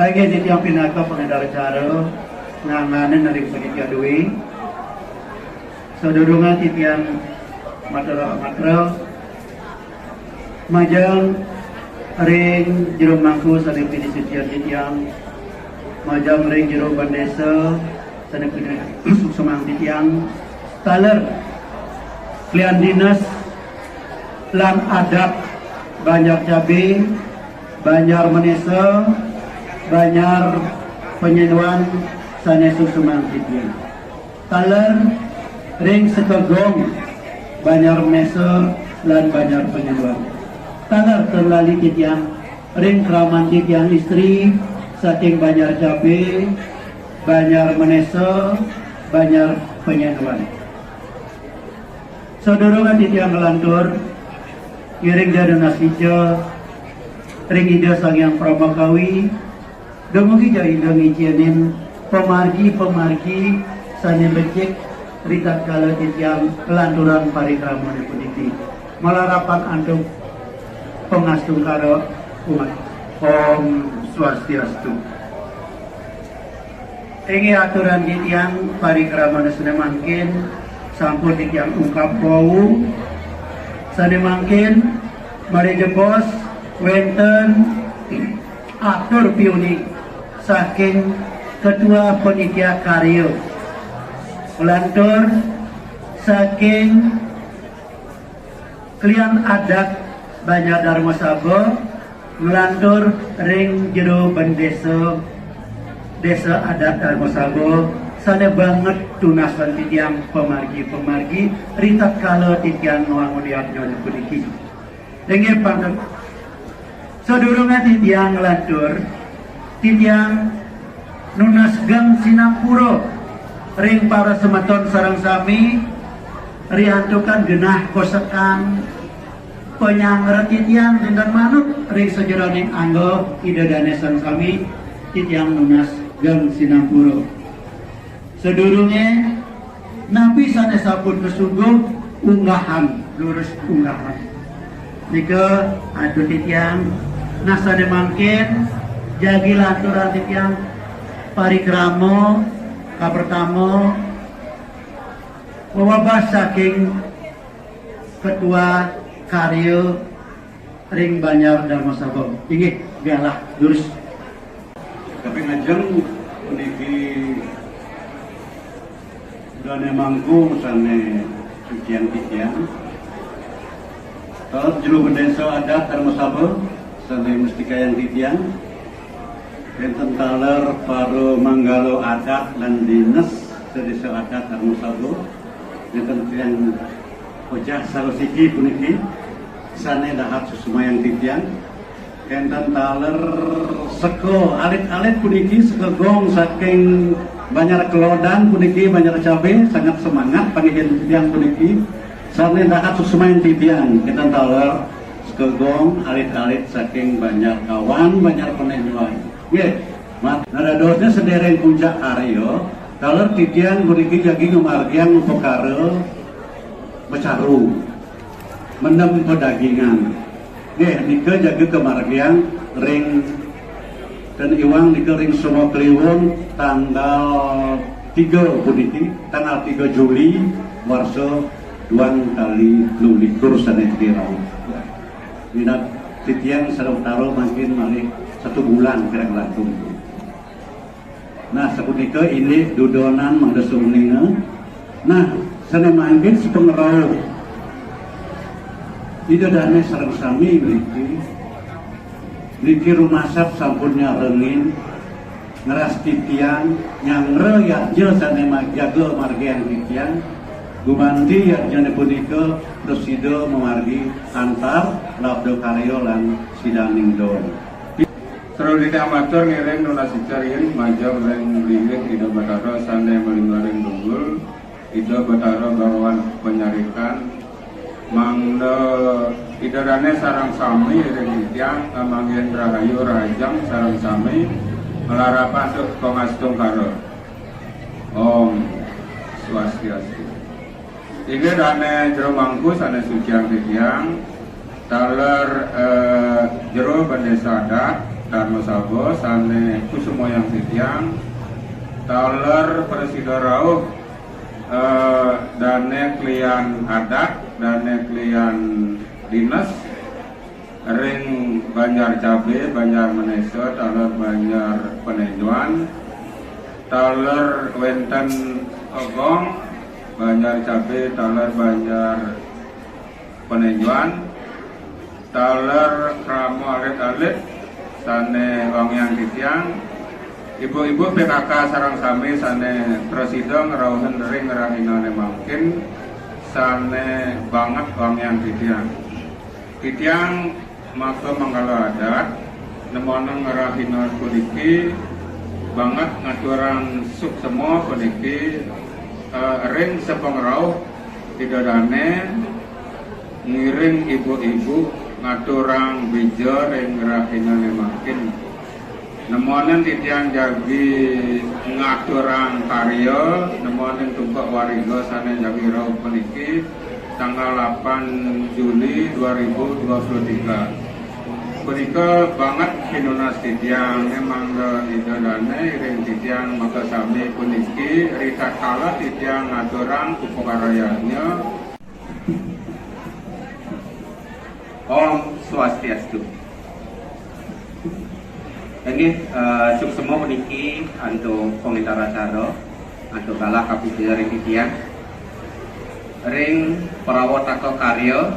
Saya di tiang pinaka pengendara cara nganganen dari panitia dui. Sedurungan di tiang matra majang ring jero mangku sadeng pini sucian di tiang majang ring jero bandesa sadeng pini suksemang di tiang taler klian dinas lan adat Banjar Cabe Banjar Menesa Banjar Penyenuan sanesuk sumang titian taler ring sekegong Banjar Mesa lan Banjar Penyenuan taler terlali titian ring keraman titian istri saking Banjar Cabe Banjar Menesa Banjar Penyenuan saudara titian ngelantur iring jadu nasija ring ida sang yang Pramakawi Demugi jari dengi jenin pemargi sani becek rikat kala titiang kelanturan parikrama puniki malarapan antuk pengastung karo umat Om Swastiastu. Ini aturan titiang parikrama sane mangkin sampun titiang ungkap bau sane mangkin mari jebos wenten atur piunik saking ketua panitia karya melantur saking klian adat Banjar Dharma Saba melantur ring jero bandesa desa adat Dharma Saba sana banget tunasan titiang pemargi ritat kala titiang nuangun nyonya puniki dengan pangkat sedurungan titiang melantur titiang nunas gang Sinapuro ring para sematon sarang sami riantukan genah kosekan penyangret titiang dengan manuk ring sejeraning anggo ida danesan sami titiang nunas gang Sinapuro sedurunge nabi sanesapun kesungguh unggahan lurus unggahan nika adu titiang nasane mangkin jagi lanturan titiang parikramo kapertamo wawabah saking ketua karya ring Banjar Dharma Saba inggih biarlah lurus tapi ngajeng puniki dane mangku sane sucian titiang terus juru bendesa adat Dharma Saba sane mustika yang titiang enten taler paro manggalo adat dan dinas sedesa adat Dharma Saba enten titiang ojah salosiki puniki sane dahat susumayang titiang enten taler seko alit-alit puniki sekegong saking Banjar Kelodan puniki Banjar Cabe sangat semangat panggil titiang puniki sane dahat susumayang titiang enten taler sekegong alit-alit saking Banjar Kawan Banjar Penyenuan nggih ngadadosna sedereng puncak aryo taler titiang puniki jagi ngamargian perkara becaru mendem pedagingan nggih nika jaga kemargian ring dan iwang nika ring Sumo Kliwon tanggal 3 puniki tanggal 3 Juli warsa 2 kali 12 sanes kirau minat titiang sareng taro makin malih 1 bulan kira-kira tunggu. Nah sapunika ini dudonan mangdesung ninga. Nah sana mangkin sepengerau Ida dane sareng sami niki rumasap sampunnya rengin ngeras titian nyangre ya jel sane jaga margian titian gumanti ya jane punika presido memargi antar labdo karyo lan sidaning don. Terus di amatur ngiring donasi cariin majang reng lirik ida batara sane maling-maling tunggul ida batara bawaan penyarikan mangda ida dane sarang sami reng tiang manggen rahayu rajang sarang sami melarapan tuh kongastung karo Om Swastiastu. Ida dane jero mangku sane sucian tiang taler jero bandesa adat Dharma Sabo sane kusumoyang titiang taler presida rauh dane klian adat dane klian dinas ring Banjar Cabe Banjar Maneso taler Banjar Penenjuan taler wenten Ogong Banjar Cabe taler Banjar Penenjuan taler Kramo alit-alit sane wangyang titiang ibu-ibu PKK sarang sami sane presida ngerauhen ring ngerahinane mangkin sane banget wangyang titiang maka manggala adat nemona ngerahinan puniki banget ngaturang suk semua puniki ring sepengrauh tidak dane ngiring ibu-ibu ngaturang bija ring rahinane makin nemonen titian jagi ngaturang karya nemonen tumpuk wariga sane jagi rauh puniki tanggal 8 Juli 2023 punika banget kinunas titiang memang ida dane ring titiang maka sami puniki rita kala titiang ngaturang upakarayanya Om Swastiastu. Ini suk semua puniki untuk komentar acara untuk kala kapitular titian ring Prawataka karya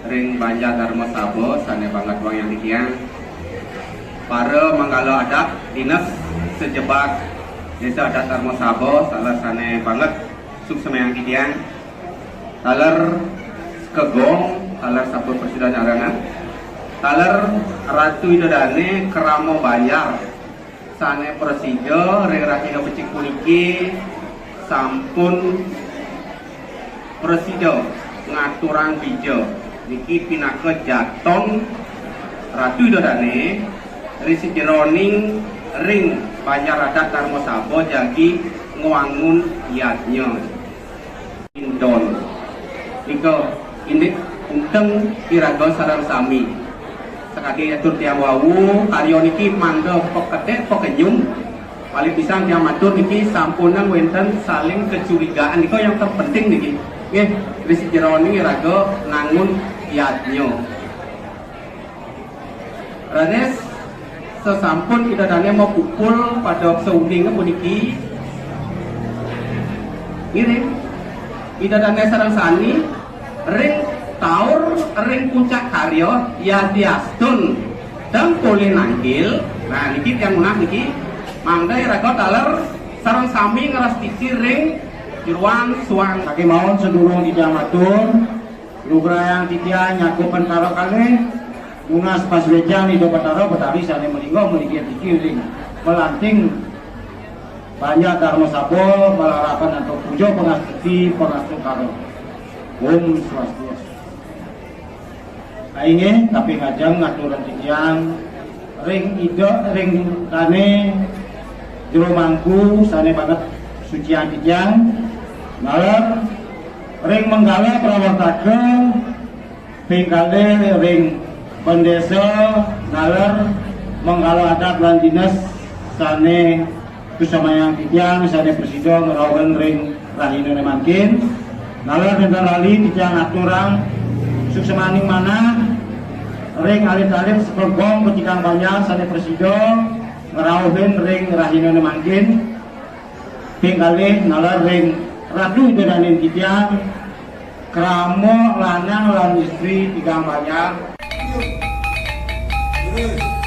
ring Banjar Dharma Sabo sane banget wang yang titian para manggalo adat dinas sejebak desa adat Dharma Sabo salah sane banget suk semua yang titian taler Kegong, taler Sabtu Presida Nyarangan, taler Ratu Idodane Keramo Banjar, sane Presida Reng-Rahina Becik puniki sampun Presida ngaturang bija niki pinaka jaton Ratu Idodane risi jeroning ring Banjar adat Dharma Sabo jagi ngwangun yadnya Indon niko ini unteng iraga sarang sami sekali atur tiang wawu karya niki mangga peketek pekenyum paling pisang tiang matur niki sampunan wenten saling kecurigaan niko yang terpenting niki nggih wis jerone iraga nangun yadnya ranes sesampun kita dane mau pukul pada seuding puniki ini kita dane sarang sani ring taur ring puncak karya ya diastun dan boleh nanggil nah niki yang munah niki mangga iraga taler sareng sami ngeras titi ring jeruan suang kaki mawon sedurung titiang matur lugrayang titiang nyakupan karo kalih munas pas wejang ido batara betawi sane melinggo meniki titi ring melanting banyak Dharma Sabo melarapan atau pujo pengastuti pengastu karo Om Swastiastu. Aingin tapi ngajeng ngaturan titiang ring ida ring kane jero mangku sane banget sucian titiang ngaler ring menggala prawataka pingkale ring pendesa ngaler menggala adat lan dinas sane kusamayang titiang sane presida ngerawen ring rahina mangkin ngaler bentar ali titiang aturang suksemaning mana ring alit-alit sepegong petikang banyak sane presida ngerawin ring rahina mangkin pingkalih ngaler ring ratu dedanin titiang kramo lanang lan istri tigang bayar. Terus.